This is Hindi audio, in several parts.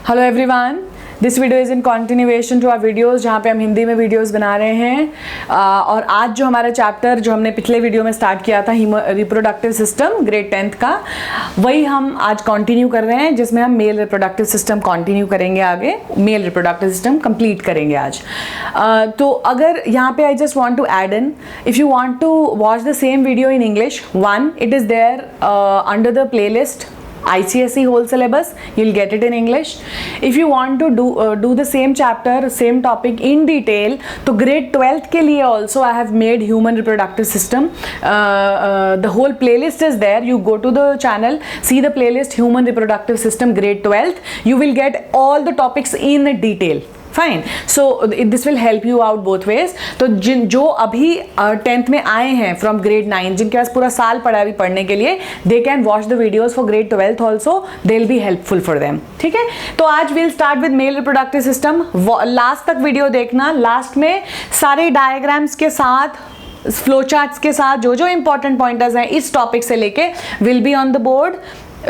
Hello everyone, this video is in continuation to our videos जहाँ पे हम हिंदी में वीडियोज़ बना रहे हैं। और आज जो हमारा चैप्टर जो हमने पिछले वीडियो में स्टार्ट किया था रिप्रोडक्टिव सिस्टम ग्रेड 10th का, वही हम आज कंटिन्यू कर रहे हैं, जिसमें हम मेल रिप्रोडक्टिव सिस्टम कंटिन्यू करेंगे। आगे मेल रिप्रोडक्टिव सिस्टम कंप्लीट करेंगे आज। तो अगर यहाँ पे I just want to add in, if you want to watch the same video in English, one it is there under the playlist ICSE whole syllabus, you'll get it in English. If you want to do the same chapter, same topic in detail, तो grade 12th के लिए also I have made human reproductive system. The whole playlist is there. You go to the channel, see the playlist human reproductive system grade 12th. You will get all the topics in detail. Fine, so this will help you out both ways. तो जो अभी 10th में आए हैं फ्रॉम ग्रेड 9, जिनके पास पूरा साल पड़ा अभी पढ़ने के लिए, they can watch the videos for grade 12th also, they will be helpful for them. ठीक है, तो आज will start with male reproductive system. Last तक वीडियो देखना, लास्ट में सारे डायग्राम्स के साथ, फ्लो चार्ट्स के साथ जो जो इंपॉर्टेंट पॉइंटर्स हैं इस टॉपिक से लेके will be on the board,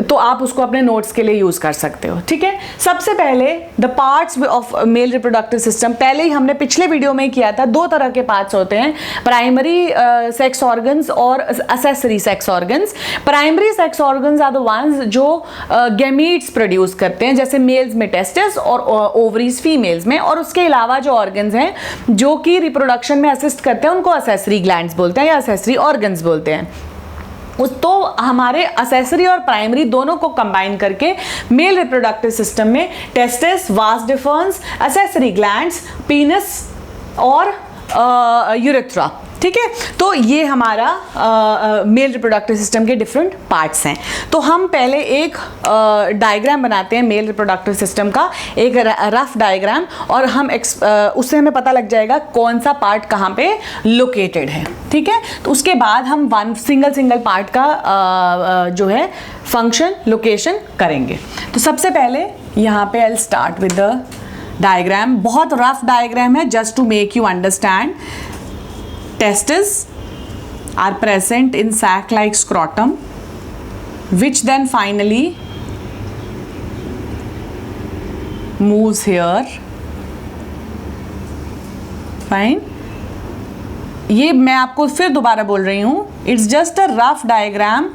तो आप उसको अपने नोट्स के लिए यूज कर सकते हो। ठीक है, सबसे पहले the parts of male reproductive system, पहले ही हमने पिछले वीडियो में किया था। दो तरह के पार्ट्स होते हैं, प्राइमरी सेक्स ऑर्गन्स और accessory sex organs. Primary sex organs are the ones जो गैमीट्स प्रोड्यूस करते हैं, जैसे मेल्स में टेस्टिस और ओवरीज फीमेल्स में, और उसके अलावा जो ऑर्गन्स हैं जो कि रिप्रोडक्शन में असिस्ट करते हैं उनको असेसरी ग्लैंड्स बोलते हैं या असेसरी ऑर्गन्स बोलते हैं। तो हमारे असेसरी और प्राइमरी दोनों को कंबाइन करके मेल रिप्रोडक्टिव सिस्टम में testis, vas deferens, accessory glands, पीनस और यूरेथ्रा। ठीक है, तो ये हमारा मेल रिप्रोडक्टिव सिस्टम के डिफरेंट पार्ट्स हैं। तो हम पहले एक डायग्राम बनाते हैं मेल रिप्रोडक्टिव सिस्टम का, एक रफ डायग्राम, और हम उससे हमें पता लग जाएगा कौन सा पार्ट कहाँ पे लोकेटेड है। ठीक है, तो उसके बाद हम वन सिंगल पार्ट का जो है फंक्शन लोकेशन करेंगे। तो सबसे पहले यहाँ पे I will start with the diagram. बहुत रफ डायग्राम है, just to make you understand. Testes are present in sac-like scrotum, which then finally moves here. Fine. ये मैं आपको फिर दोबारा बोल रही हूँ, it's just a rough diagram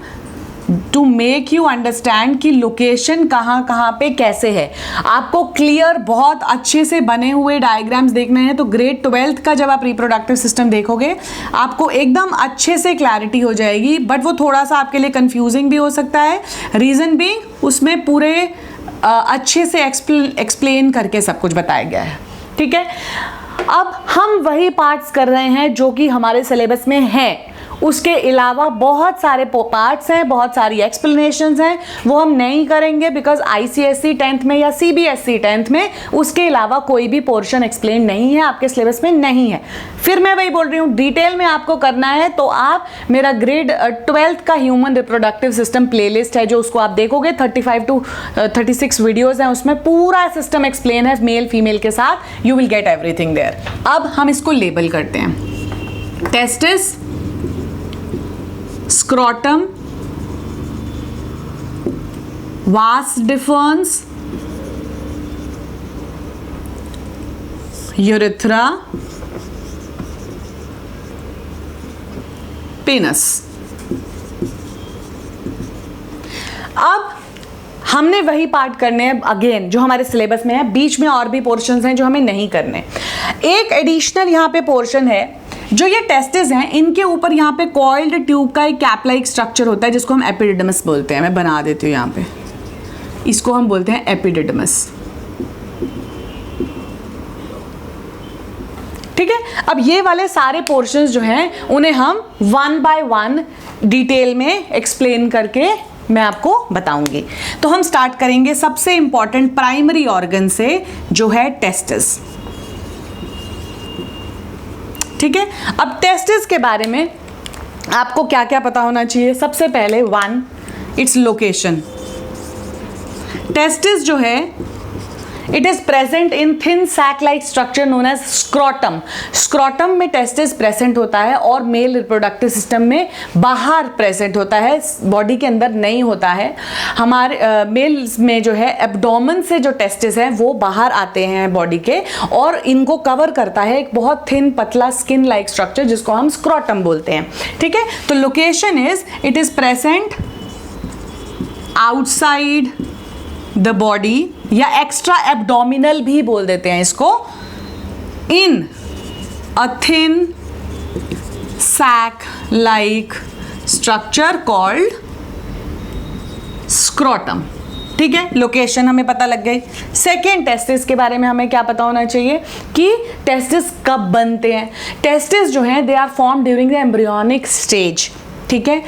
to make you understand कि लोकेशन कहाँ कहाँ पे कैसे है। आपको क्लियर बहुत अच्छे से बने हुए डायग्राम्स देखने हैं, तो ग्रेड 12th का जब आप रिप्रोडक्टिव सिस्टम देखोगे आपको एकदम अच्छे से क्लैरिटी हो जाएगी। बट वो थोड़ा सा आपके लिए कंफ्यूजिंग भी हो सकता है, रीज़न भी उसमें पूरे अच्छे से एक्सप्लेन करके सब कुछ बताया गया है। ठीक है, अब हम वही पार्ट्स कर रहे हैं जो कि हमारे सिलेबस में है। उसके अलावा बहुत सारे पार्ट्स हैं, बहुत सारी एक्सप्लेनेशंस हैं, वो हम नहीं करेंगे बिकॉज ICSE 10th में या CBSE 10th में उसके अलावा कोई भी पोर्शन एक्सप्लेन नहीं है, आपके सिलेबस में नहीं है। फिर मैं वही बोल रही हूँ, डिटेल में आपको करना है तो आप मेरा ग्रेड 12th का ह्यूमन रिप्रोडक्टिव सिस्टम प्लेलिस्ट है, जो उसको आप देखोगे 35 to 36 वीडियोज हैं, उसमें पूरा सिस्टम एक्सप्लेन है मेल फीमेल के साथ। You will get everything there. अब हम इसको लेबल करते हैं। Testis, scrotum, vas deferens, urethra, penis. अब हमने वही पार्ट करने हैं अगेन जो हमारे सिलेबस में है। बीच में और भी पोर्शंस हैं जो हमें नहीं करने। एक एडिशनल यहाँ पे पोर्शन है, जो ये टेस्टिस हैं, इनके ऊपर यहाँ पे कॉइल्ड ट्यूब का एक कैप लाइक स्ट्रक्चर होता है जिसको हम एपिडिडमस बोलते हैं। मैं बना देती हूँ यहाँ पे, इसको हम बोलते हैं एपिडिडमस। ठीक है, अब ये वाले सारे पोर्शंस जो हैं उन्हें हम वन बाय वन डिटेल में एक्सप्लेन करके मैं आपको बताऊंगी। तो हम स्टार्ट करेंगे सबसे इंपॉर्टेंट प्राइमरी ऑर्गन से, जो है टेस्टिस। ठीक है, अब टेस्टिस के बारे में आपको क्या क्या पता होना चाहिए। सबसे पहले वन, इट्स लोकेशन। टेस्टिस जो है it is present in thin sac like structure known as scrotum. Scrotum में टेस्टिस प्रेजेंट होता है और मेल रिप्रोडक्टिव सिस्टम में बाहर प्रेजेंट होता है, बॉडी के अंदर नहीं होता है। हमारे मेल्स में जो है एब्डोमेन से जो टेस्टिस है वो बाहर आते हैं बॉडी के, और इनको कवर करता है एक बहुत थिन पतला स्किन लाइक स्ट्रक्चर जिसको हम स्क्रॉटम बोलते हैं। ठीक है, तो location is it is present outside the body, या एक्स्ट्रा एब्डोमिनल भी बोल देते हैं इसको, in a thin sac like structure called scrotum. ठीक है, लोकेशन हमें पता लग गई। सेकेंड, टेस्टिस के बारे में हमें क्या पता होना चाहिए कि टेस्टिस कब बनते हैं। टेस्टिस जो हैं they are form during the embryonic stage. ठीक है,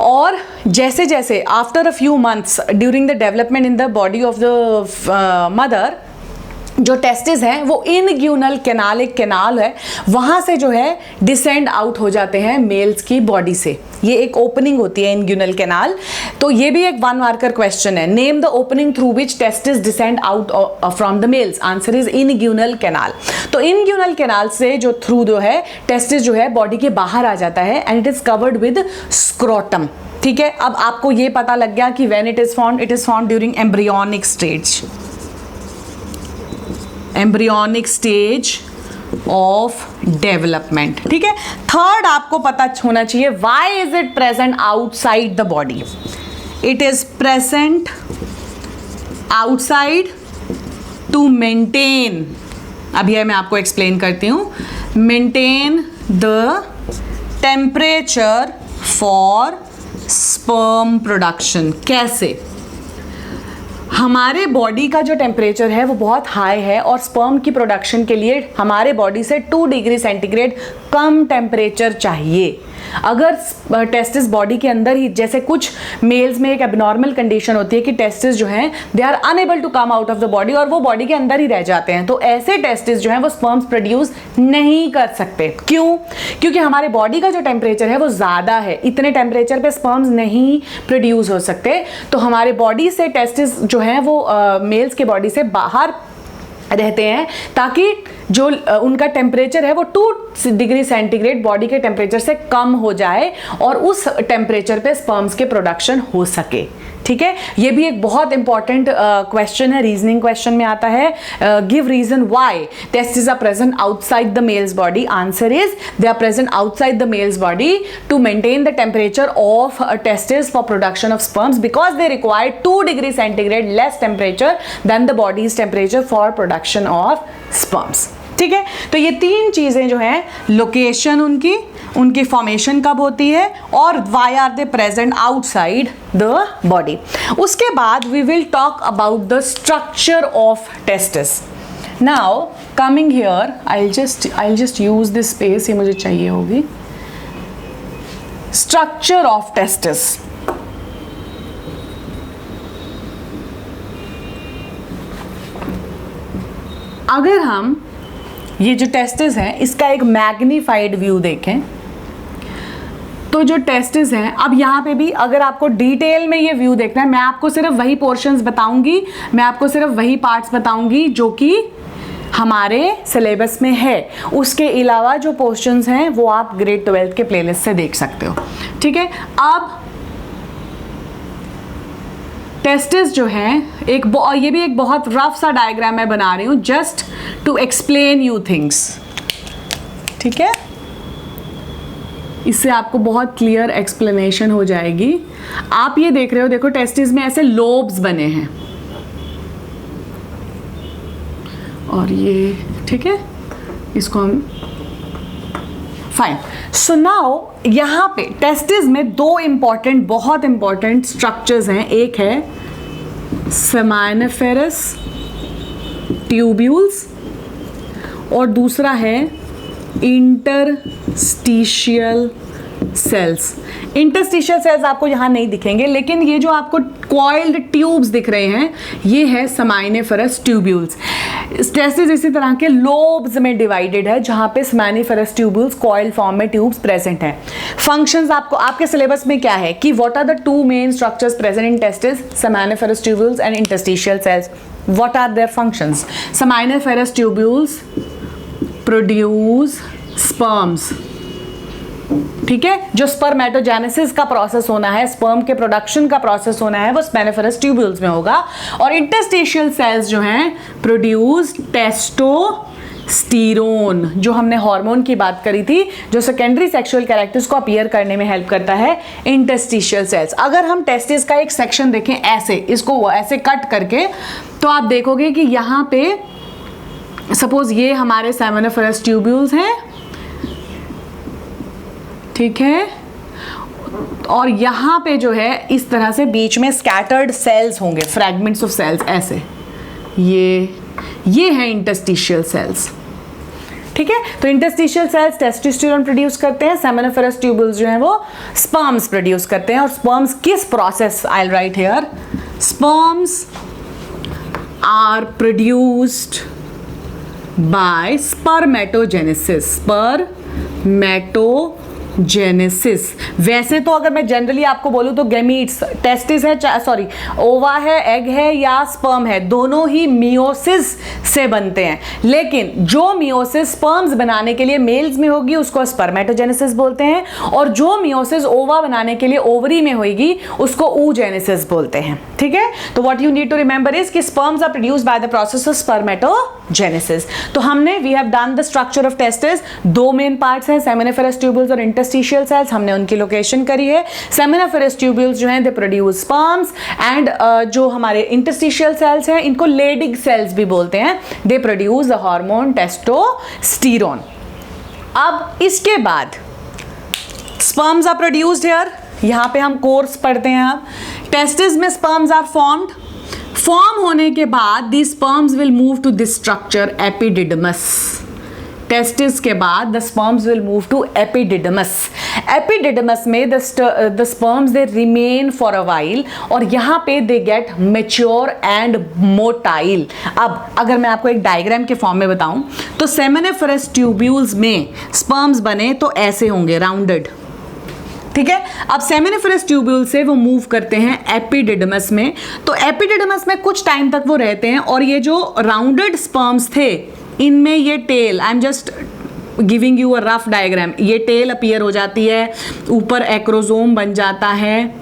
और जैसे जैसे after a few months during the development in the body of the mother, जो टेस्टिस हैं वो इनग्यूनल कैनाल, एक कैनाल है, वहाँ से जो है डिसेंड आउट हो जाते हैं मेल्स की बॉडी से। ये एक ओपनिंग होती है इनग्यूनल कैनाल। तो ये भी एक 1 मार्कर क्वेश्चन है। Name the opening through which testis descend out from the males. Answer is inguinal canal. तो इनग्यूनल कैनाल से जो थ्रू जो है टेस्टिस जो है बॉडी के बाहर आ जाता है and it is covered with scrotum. ठीक है, अब आपको ये पता लग गया कि when it is formed during embryonic stage, embryonic stage of development. ठीक है, थर्ड आपको पता होना चाहिए why is it present outside the body. It is present outside to maintain, अभी मैं आपको एक्सप्लेन करती हूं, maintain the temperature for sperm production. कैसे? हमारे बॉडी का जो टेम्परेचर है वो बहुत हाई है और स्पर्म की प्रोडक्शन के लिए हमारे बॉडी से 2 डिग्री सेंटीग्रेड कम टेम्परेचर चाहिए। अगर टेस्टिस बॉडी के अंदर ही, जैसे कुछ मेल्स में एक एबनॉर्मल कंडीशन होती है कि टेस्टिस जो हैं they are unable to come out of the body और वो बॉडी के अंदर ही रह जाते हैं, तो ऐसे टेस्टिस जो हैं वो स्पर्म्स प्रोड्यूस नहीं कर सकते। क्यों? क्योंकि हमारे बॉडी का जो टेम्परेचर है वो ज़्यादा है, इतने टेम्परेचर पे स्पर्म्स नहीं प्रोड्यूस हो सकते। तो हमारे बॉडी से टेस्टिस जो हैं वो मेल्स के बॉडी से बाहर रहते हैं ताकि जो उनका टेम्परेचर है वो 2 डिग्री सेंटीग्रेड बॉडी के टेम्परेचर से कम हो जाए और उस टेम्परेचर पे स्पर्म्स के प्रोडक्शन हो सके। ठीक है, ये भी एक बहुत इंपॉर्टेंट क्वेश्चन है, रीजनिंग क्वेश्चन में आता है। Give reason why testis are present outside the male's body. Answer is they are present outside the male's body to maintain the temperature of testis for production of sperms because they require 2 degree centigrade less temperature than the body's temperature for production of sperms. ठीक है, तो ये 3 चीजें जो हैं, लोकेशन उनकी फॉर्मेशन कब होती है और why are they present outside the body. उसके बाद we will talk about the structure of testis. Now coming here I just use this space, ये मुझे चाहिए होगी। Structure of testis. अगर हम ये जो टेस्टिस हैं इसका एक मैग्नीफाइड व्यू देखें तो जो टेस्टिस हैं, अब यहाँ पे भी अगर आपको डिटेल में ये व्यू देखना है, मैं आपको सिर्फ वही पोर्शंस बताऊंगी, मैं आपको सिर्फ वही पार्ट्स बताऊंगी जो कि हमारे सिलेबस में है। उसके अलावा जो पोर्शंस हैं वो आप ग्रेड 12 के प्लेलिस्ट से देख सकते हो। ठीक है, अब टेस्टिस जो है ये भी एक बहुत रफ सा डायग्राम मैं बना रही हूँ just to explain you things. ठीक है, इससे आपको बहुत क्लियर एक्सप्लेनेशन हो जाएगी। आप ये देख रहे हो, देखो टेस्टिस में ऐसे लोब्स बने हैं और ये, ठीक है, इसको हम फाइन। सो नाउ यहाँ पे टेस्टिस में 2 इंपॉर्टेंट, बहुत इंपॉर्टेंट स्ट्रक्चर्स हैं। एक है सेमाइनिफेरस ट्यूब्यूल्स और दूसरा है इंटरस्टिशियल सेल्स। इंटरस्टिशियल सेल्स आपको यहाँ नहीं दिखेंगे, लेकिन ये जो आपको कॉइल्ड ट्यूब्स दिख रहे हैं, ये है सेमाइनिफरस ट्यूब्यूल्स। टेस्टिस इसी तरह के लोब्स में डिवाइडेड है जहां पे सेमाइनिफरस ट्यूब्यूल्स कॉइल फॉर्म में ट्यूब्स प्रेजेंट हैं। फंक्शंस आपको आपके सिलेबस में क्या है कि what are the two main structures present in testis, seminiferous tubules and interstitial cells. What are their functions? Seminiferous tubules produce sperms, ठीक है, जो स्पर्मेटोजेनेसिस का प्रोसेस होना है, स्पर्म के प्रोडक्शन का प्रोसेस होना है, वो सेमाइनिफरस ट्यूब्यूल्स में होगा। और इंटरस्टिशियल सेल्स जो हैं प्रोड्यूस टेस्टोस्टेरोन, जो हमने हार्मोन की बात करी थी, जो सेकेंडरी सेक्सुअल कैरेक्टर्स को अपीयर करने में हेल्प करता है, इंटरस्टिशियल सेल्स। अगर हम टेस्टिस का एक सेक्शन देखें ऐसे, इसको ऐसे कट करके, तो आप देखोगे कि यहाँ पे सपोज ये हमारे सेमाइनिफरस ट्यूब्यूल्स हैं, ठीक है, और यहाँ पे जो है इस तरह से बीच में स्कैटर्ड सेल्स होंगे, फ्रैगमेंट्स ऑफ सेल्स ऐसे, ये है इंटरस्टिशियल सेल्स, ठीक है। तो इंटरस्टिशियल सेल्स टेस्टोस्टेरोन प्रोड्यूस करते हैं, सेमाइनिफरस ट्यूब्यूल्स जो हैं वो स्पर्म्स प्रोड्यूस करते हैं। और स्पर्म्स किस process, I will write here, sperms are produced by spermatogenesis, genesis. वैसे तो अगर मैं जनरली आपको बोलूं तो गैमीट्स, टेस्टिस है, सॉरी ओवा है, एग है या स्पर्म है, दोनों ही मियोसिस से बनते हैं। लेकिन जो मियोसिस स्पर्म्स बनाने के लिए मेल्स में होगी उसको स्पर्मेटोजेनेसिस बोलते हैं, और जो मियोसिस ओवा बनाने के लिए ओवरी में होगी उसको oogenesis बोलते हैं, ठीक है। तो what you need to remember is कि sperms are produced by the process of spermatogenesis. तो हमने we have done the structure of testis, दो मेन पार्ट्स हैं, सेमाइनिफरस ट्यूब्यूल्स और इंटरस्टिशियल सेल्स, हमने उनकी लोकेशन करी है। सेमाइनिफरस ट्यूब्यूल्स जो हैं दे प्रोड्यूस स्पर्म्स, एंड जो हमारे इंटरस्टिशियल सेल्स हैं इनको लेडिग सेल्स भी बोलते हैं, they produce the hormone testosterone. अब इसके बाद स्पर्म्स आर प्रोड्यूस्ड हियर, यहां पे हम कोर्स पढ़ते हैं। अब टेस्टिस में स्पर्म्स आर फॉर्म होने के बाद the sperms will move to this structure epididymis. Testis के बाद the sperms will move to epididymis. Epididymis में the sperms they remain for a while, और यहाँ पे they get mature and motile. अब अगर मैं आपको एक डायग्राम के फॉर्म में बताऊं तो सेमाइनिफरस ट्यूब्यूल्स में स्पर्म्स बने तो ऐसे होंगे, राउंडेड, ठीक है। अब सेमाइनिफरस ट्यूब्यूल से वो मूव करते हैं एपिडिडमस में, तो एपिडिडमस में कुछ टाइम तक वो रहते हैं, और ये जो राउंडेड स्पर्म्स थे इनमें ये tail, I am just giving you a rough diagram, ये टेल अपीयर हो जाती है, ऊपर एक्रोजोम बन जाता है,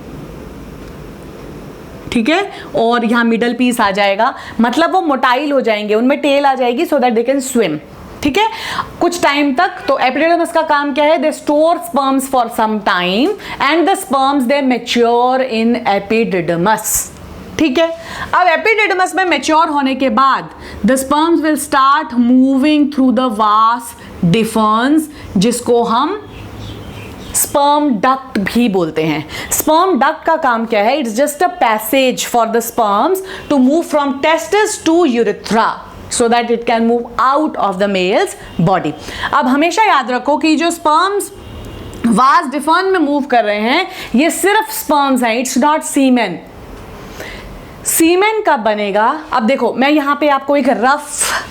ठीक है, और यहाँ मिडल पीस आ जाएगा, मतलब वो मोटाइल हो जाएंगे, उनमें टेल आ जाएगी so that they can swim, ठीक है, कुछ टाइम तक। तो एपिडिडमस का काम क्या है, they store sperms for some time and the sperms they mature in epididymis, ठीक है। अब एपिडिडमस में मैच्योर होने के बाद the sperms will start moving through the vas deferens, जिसको हम स्पर्म डक्ट भी बोलते हैं। स्पर्म डक्ट का काम क्या है, it's just a passage for the sperms to move from testis to urethra so that it can move out of the male's body। अब हमेशा याद रखो कि जो स्पर्म्स वास डिफर्न में मूव कर रहे हैं ये सिर्फ स्पर्म्स हैं, इट्स नॉट सीमेन। सीमेन कब बनेगा, अब देखो मैं यहाँ पे आपको एक रफ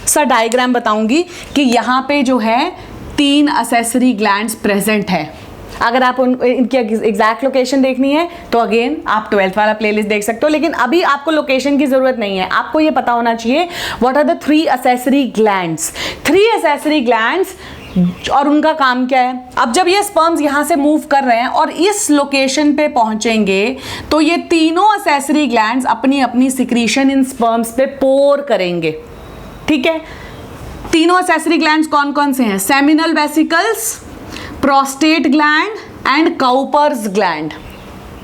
सा डायग्राम बताऊंगी कि यहाँ पे जो है 3 असेसरी ग्लैंड्स प्रेजेंट है। अगर आप इनकी एग्जैक्ट लोकेशन देखनी है तो अगेन आप 12th वाला प्लेलिस्ट देख सकते हो, लेकिन अभी आपको लोकेशन की जरूरत नहीं है, आपको ये पता होना चाहिए what are the 3 accessory glands. 3 accessory glands और उनका काम क्या है। अब जब ये स्पर्म्स यहाँ से मूव कर रहे हैं और इस लोकेशन पे पहुंचेंगे तो ये तीनों असेसरी ग्लैंड्स अपनी अपनी सिक्रीशन इन स्पर्म्स पे पोर करेंगे, ठीक है। तीनों असेसरी ग्लैंड्स कौन कौन से हैं, seminal vesicles, prostate gland and Cowper's gland,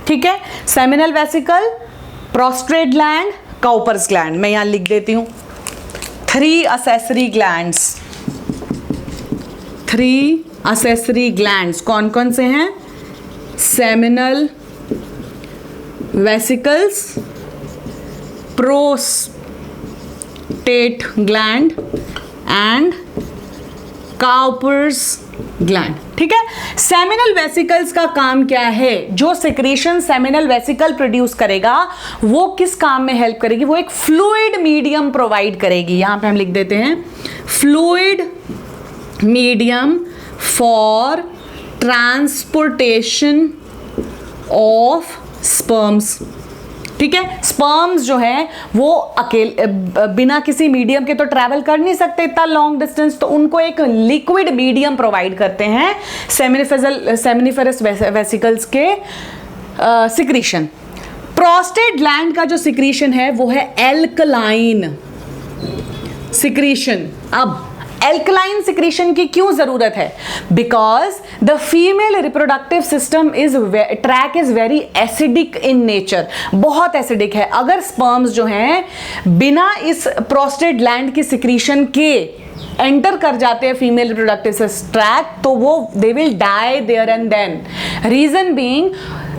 ठीक है। Seminal vesicle, prostate gland, Cowper's gland, मैं यहां लिख देती हूं 3 असेसरी ग्लैंड्स। 3 असेसरी ग्लैंड्स कौन कौन से हैं, seminal vesicles, prostate gland and Cowper's gland, ठीक है। सेमिनल वेसिकल्स का काम क्या है? जो सिक्रीशन सेमिनल वेसिकल प्रोड्यूस करेगा वो किस काम में हेल्प करेगी? वो एक फ्लूइड मीडियम प्रोवाइड करेगी। यहां पे हम लिख देते हैं fluid medium for transportation of sperms, ठीक है। स्पर्म्स जो है वो अकेले बिना किसी मीडियम के तो ट्रैवल कर नहीं सकते इतना लॉन्ग डिस्टेंस, तो उनको एक लिक्विड मीडियम प्रोवाइड करते हैं सेमिनिफेरस वेसिकल्स के सिक्रीशन। प्रोस्टेट ग्लैंड का जो सिक्रीशन है वो है एल्कलाइन सिक्रीशन। अब एल्कलाइन सिक्रीशन की क्यों जरूरत है? Because the female reproductive system tract is very acidic in nature, बहुत एसिडिक है। अगर स्पर्म्स जो हैं बिना इस प्रोस्टेट ग्लैंड की सिक्रीशन के एंटर कर जाते हैं फीमेल रिप्रोडक्टिव ट्रैक, तो वो they will die there and then. Reason being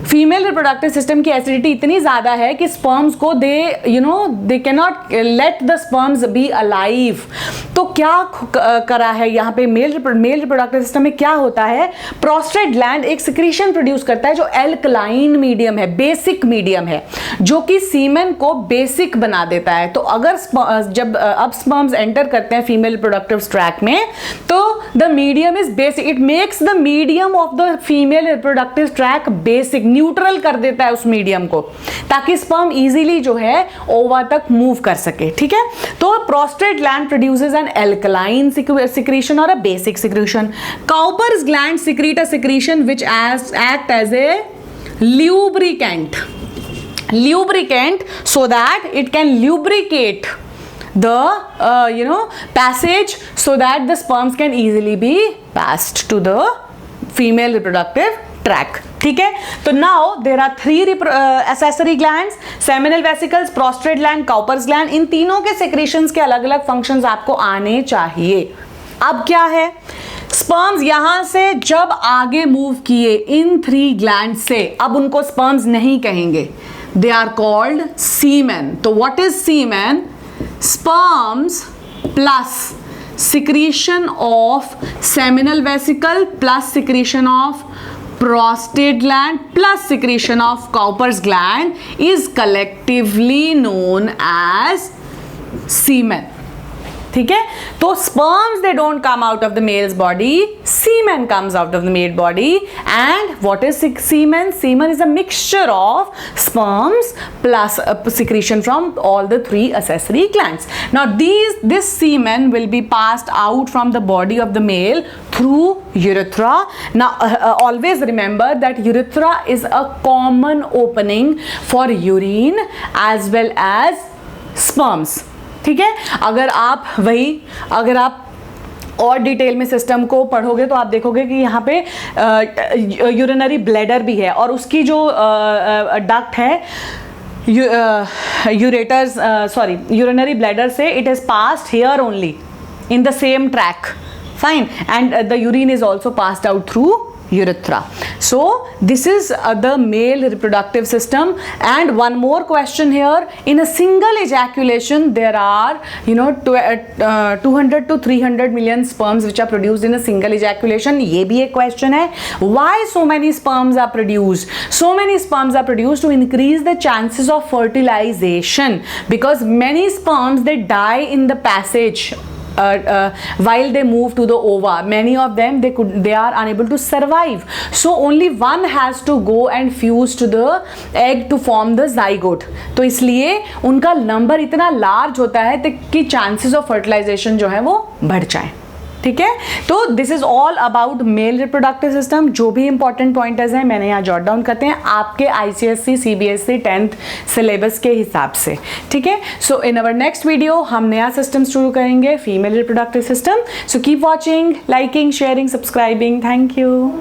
female reproductive system की एसिडिटी इतनी ज्यादा है कि स्पर्म्स को they can not let the sperms be alive. तो क्या करा है यहाँ पे मेल रिप्रोडक्टिव सिस्टम में क्या होता है? प्रोस्टेट ग्लैंड एक सिक्रीशन प्रोड्यूस करता है जो एल्कलाइन मीडियम है, बेसिक मीडियम है, जो कि सीमेन को बेसिक बना देता है। तो अगर जब अब स्पर्म्स एंटर करते हैं फीमेल रिप्रोडक्टिव ट्रैक में, तो the medium is basic, it makes the medium of the female reproductive track basic, neutral कर देता है उस मीडियम को, ताकि स्पर्म इजीली जो है ओवा तक मूव कर सके, ठीक है। तो prostate gland produces N alkaline secretion or a basic secretion. Cowper's gland secrete a secretion which act as a lubricant so that it can lubricate the passage so that the sperms can easily be passed to the female reproductive tract, ठीक है। तो now there are 3 accessory glands, seminal vesicles, prostate gland, Cowper's gland। इन तीनों के secretions के अलग अलग functions आपको आने चाहिए। अब क्या है? स्पर्म्स यहां से जब आगे मूव किए इन 3 ग्लैंड से, अब उनको स्पर्म्स नहीं कहेंगे, दे आर कॉल्ड सीमेन। तो what is semen? Sperms plus secretion of seminal vesicle plus secretion of prostate gland plus secretion of Cowper's gland is collectively known as semen, ठीक है। तो sperms they don't come out of the male's body, semen comes out of the male body। and what is semen? Semen is a mixture of sperms plus secretion from all the 3 accessory glands. Now this semen will be passed out from the body of the male through urethra. Now always remember that urethra is a common opening for urine as well as sperms, ठीक है। अगर आप और डिटेल में सिस्टम को पढ़ोगे तो आप देखोगे कि यहाँ पे यूरिनरी ब्लैडर भी है, और उसकी जो डक्ट है यूरिनरी ब्लैडर से it is passed here only in the same track, fine, and the urine is also passed out through urethra. So this is the male reproductive system. And one more question here: in a single ejaculation there are 200 to 300 million sperms which are produced in a single ejaculation. ये भी एक question है, why so many sperms are produced? So many sperms are produced to increase the chances of fertilization, because many sperms they die in the passage while they move to the ova. Many of them they are unable to survive, so only one has to go and fuse to the egg to form the zygote. तो इसलिए उनका नंबर इतना लार्ज होता है कि चांसेस ऑफ फर्टिलाइजेशन जो है वो बढ़ जाए, ठीक है। तो this is all about male reproductive system. जो भी इंपॉर्टेंट पॉइंटर्स हैं मैंने यहाँ जॉट डाउन करते हैं आपके ICSE CBSE 10th सिलेबस के हिसाब से, ठीक है। सो इन अवर नेक्स्ट वीडियो हम नया सिस्टम शुरू करेंगे, female reproductive system. So keep watching, liking, sharing, subscribing. Thank you.